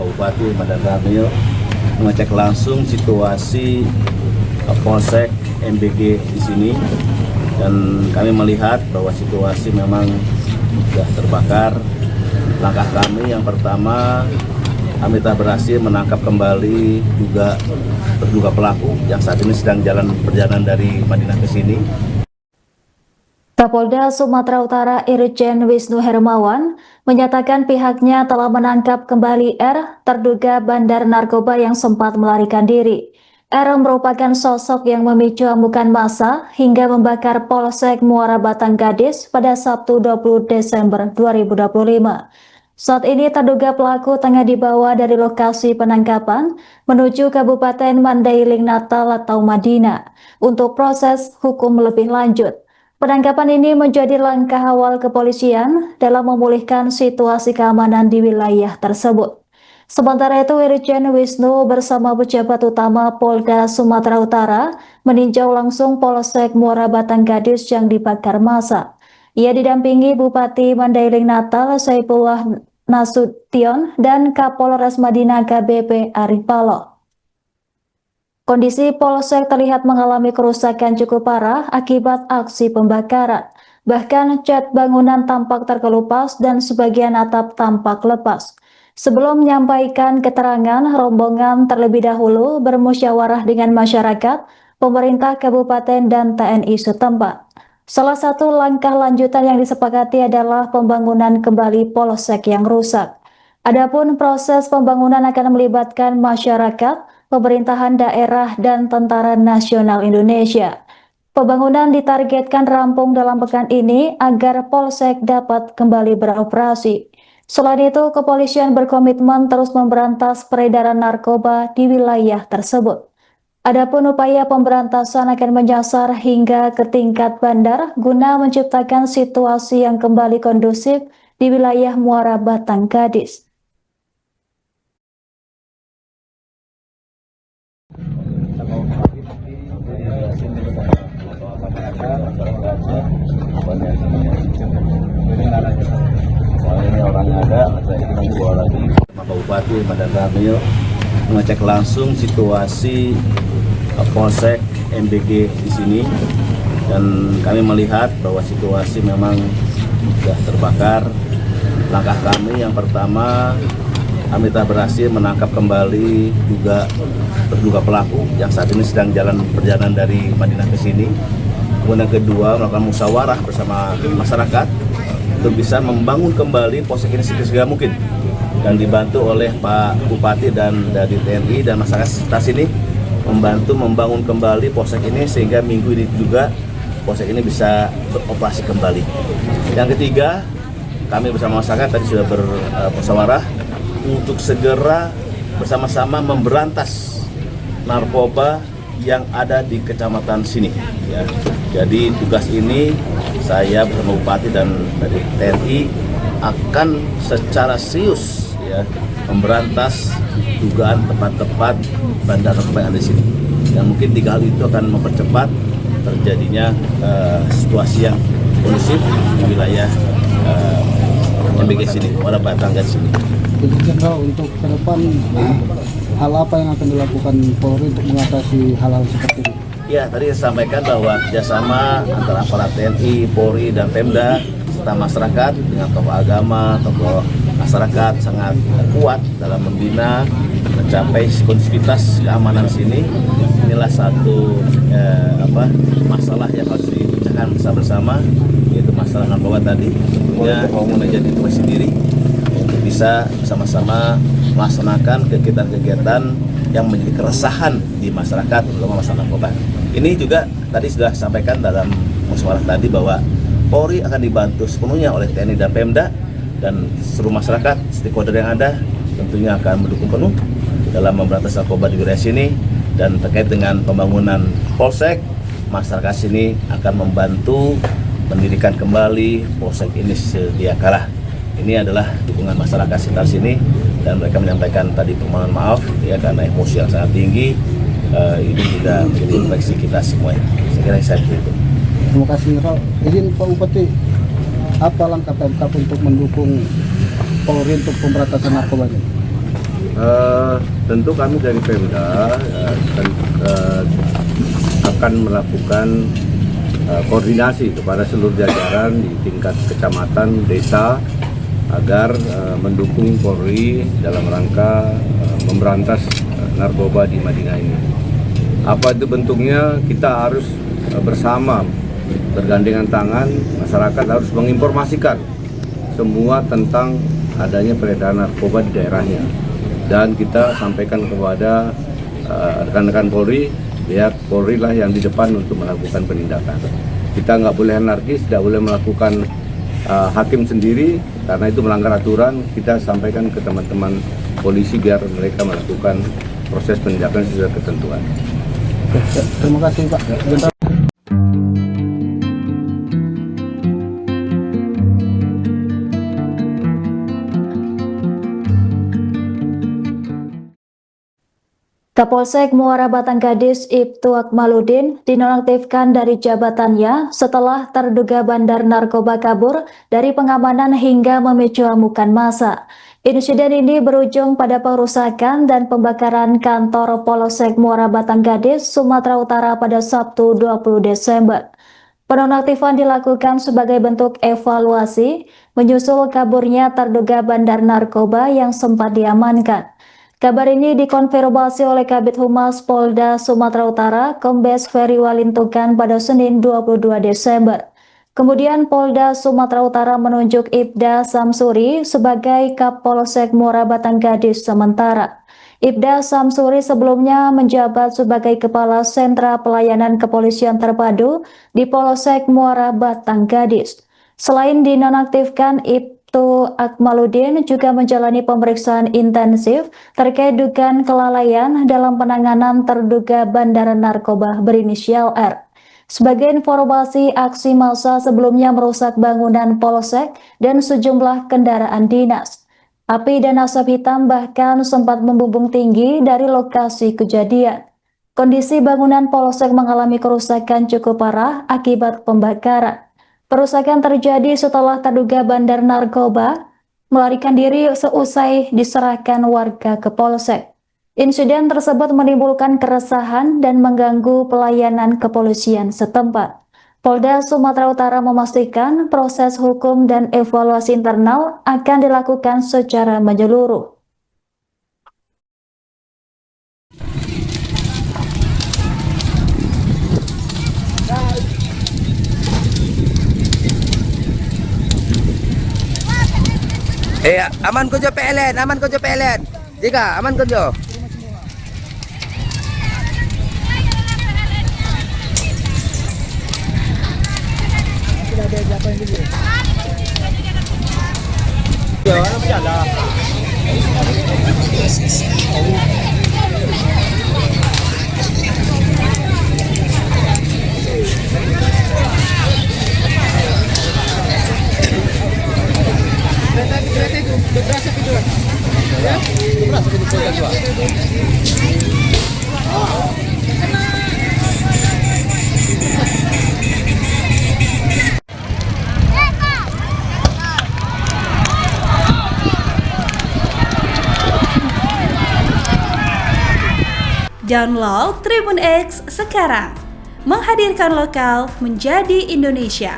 Pak Bupati Madang Ramil mengecek langsung situasi Polsek MBG di sini, dan kami melihat bahwa situasi memang sudah terbakar. Langkah kami yang pertama, kami telah berhasil menangkap kembali terduga pelaku yang saat ini sedang perjalanan dari Madinah ke sini. Kapolda Sumatera Utara Irjen Wisnu Hermawan menyatakan pihaknya telah menangkap kembali R, terduga bandar narkoba yang sempat melarikan diri. R merupakan sosok yang memicu amukan massa hingga membakar Polsek Muara Batang Gadis pada Sabtu 20 Desember 2025. Saat ini terduga pelaku tengah dibawa dari lokasi penangkapan menuju Kabupaten Mandailing Natal atau Madinah untuk proses hukum lebih lanjut. Penangkapan ini menjadi langkah awal kepolisian dalam memulihkan situasi keamanan di wilayah tersebut. Sementara itu, Irjen Wisnu bersama pejabat utama Polda Sumatera Utara meninjau langsung Polsek Muara Batang Gadis yang dibakar massa. Ia didampingi Bupati Mandailing Natal Saifullah Nasution dan Kapolres Madinah KBP Arif Paloh. Kondisi Polsek terlihat mengalami kerusakan cukup parah akibat aksi pembakaran. Bahkan cat bangunan tampak terkelupas dan sebagian atap tampak lepas. Sebelum menyampaikan keterangan, rombongan terlebih dahulu bermusyawarah dengan masyarakat, pemerintah kabupaten dan TNI setempat. Salah satu langkah lanjutan yang disepakati adalah pembangunan kembali Polsek yang rusak. Adapun proses pembangunan akan melibatkan masyarakat, pemerintahan daerah, dan Tentara Nasional Indonesia. Pembangunan ditargetkan rampung dalam pekan ini agar Polsek dapat kembali beroperasi. Selain itu, kepolisian berkomitmen terus memberantas peredaran narkoba di wilayah tersebut. Adapun upaya pemberantasan akan menyasar hingga ke tingkat bandar guna menciptakan situasi yang kembali kondusif di wilayah Muara Batang Gadis. Ini orangnya ada, saya kita bawa lagi Pak Bupati Madang Ramil mengecek langsung situasi Polsek MBG di sini, dan kami melihat bahwa situasi memang sudah terbakar. Langkah kami yang pertama, kami telah berhasil menangkap kembali terduga pelaku yang saat ini sedang perjalanan dari Madinah ke sini. Kemudian yang kedua, melakukan musyawarah bersama masyarakat untuk bisa membangun kembali Polsek ini segera mungkin, dan dibantu oleh Pak Bupati dan dari TNI dan masyarakat sekitar sini membantu membangun kembali Polsek ini sehingga minggu ini juga Polsek ini bisa beroperasi kembali. Yang ketiga, kami bersama masyarakat tadi sudah bermusyawarah untuk segera bersama-sama memberantas narkoba yang ada di kecamatan sini. Ya. Jadi tugas ini saya bersama Bupati dan dari TNI akan secara serius ya memberantas dugaan tempat-tempat bandar narkoba yang ada di sini. Dan mungkin 3 hal itu akan mempercepat terjadinya situasi yang kondusif di wilayah MBG sini, Muara Batang Gadis sini. Jadi Jenderal, untuk ke depan hal apa yang akan dilakukan Polri untuk mengatasi hal-hal seperti ini? Ya, tadi saya sampaikan bahwa kerjasama antara aparat TNI, Polri, dan Pemda serta masyarakat dengan tokoh agama, tokoh masyarakat sangat kuat dalam membina mencapai kondusivitas keamanan sini. Inilah satu masalah yang harus dipecahkan bersama-sama, yaitu masalah narkoba tadi. Ya, menjadi tugas sendiri untuk bisa bersama-sama melaksanakan kegiatan-kegiatan yang menjadi keresahan di masyarakat, terutama masalah narkoba. Ini juga tadi sudah sampaikan dalam musyawarah tadi bahwa Polri akan dibantu sepenuhnya oleh TNI dan Pemda, dan seluruh masyarakat, stakeholder yang ada tentunya akan mendukung penuh dalam memberantas narkoba di wilayah sini. Dan terkait dengan pembangunan Polsek, masyarakat sini akan membantu mendirikan kembali Polsek ini sedia kala. Ini adalah dukungan masyarakat sekitar sini, dan mereka menyampaikan tadi permohonan maaf ya karena emosi yang sangat tinggi. Ini juga menjadi refleksi kita semua. Saya kira saya itu. Terima kasih Jenderal. Izin Pak Bupati, apa langkah Pemkab untuk mendukung Polri untuk pemberantasan narkoba ini? Tentu kami dari Pemda akan melakukan koordinasi kepada seluruh jajaran di tingkat kecamatan, desa agar mendukung Polri dalam rangka memberantas narkoba di Madinah ini. Apa itu bentuknya? Kita harus bersama bergandengan tangan, masyarakat harus menginformasikan semua tentang adanya peredaran narkoba di daerahnya. Dan kita sampaikan kepada rekan-rekan Polri, pihak Polri lah yang di depan untuk melakukan penindakan. Kita nggak boleh anarkis, tidak boleh melakukan hakim sendiri, karena itu melanggar aturan. Kita sampaikan ke teman-teman polisi biar mereka melakukan proses penindakan sesuai ketentuan. Terima kasih Pak. Kapolsek Muara Batanggadis Ibtu Akmaludin dinonaktifkan dari jabatannya setelah terduga bandar narkoba kabur dari pengamanan hingga memicu amukan massa. Insiden ini berujung pada perusakan dan pembakaran kantor Polsek Muara Batanggadis, Sumatera Utara pada Sabtu 20 Desember. Penonaktifan dilakukan sebagai bentuk evaluasi menyusul kaburnya terduga bandar narkoba yang sempat diamankan. Kabar ini dikonfirmasi oleh Kabid Humas Polda Sumatera Utara, Kombes Ferry Walintukan pada Senin 22 Desember. Kemudian Polda Sumatera Utara menunjuk Ibda Samsuri sebagai Kapolsek Muara Batanggadis sementara. Ibda Samsuri sebelumnya menjabat sebagai Kepala Sentra Pelayanan Kepolisian Terpadu di Polsek Muara Batanggadis. Selain dinonaktifkan, Ibtu Akmaludin juga menjalani pemeriksaan intensif terkait dugaan kelalaian dalam penanganan terduga bandar narkoba berinisial R. Sebagai informasi, aksi massa sebelumnya merusak bangunan polsek dan sejumlah kendaraan dinas. Api dan asap hitam bahkan sempat membumbung tinggi dari lokasi kejadian. Kondisi bangunan polsek mengalami kerusakan cukup parah akibat pembakaran. Perusakan terjadi setelah terduga bandar narkoba melarikan diri seusai diserahkan warga ke polsek. Insiden tersebut menimbulkan keresahan dan mengganggu pelayanan kepolisian setempat. Polda Sumatera Utara memastikan proses hukum dan evaluasi internal akan dilakukan secara menyeluruh. Aman ko PLN, aman ko PLN. Tiga, aman ko jo. Download Tribun X sekarang, menghadirkan lokal menjadi Indonesia.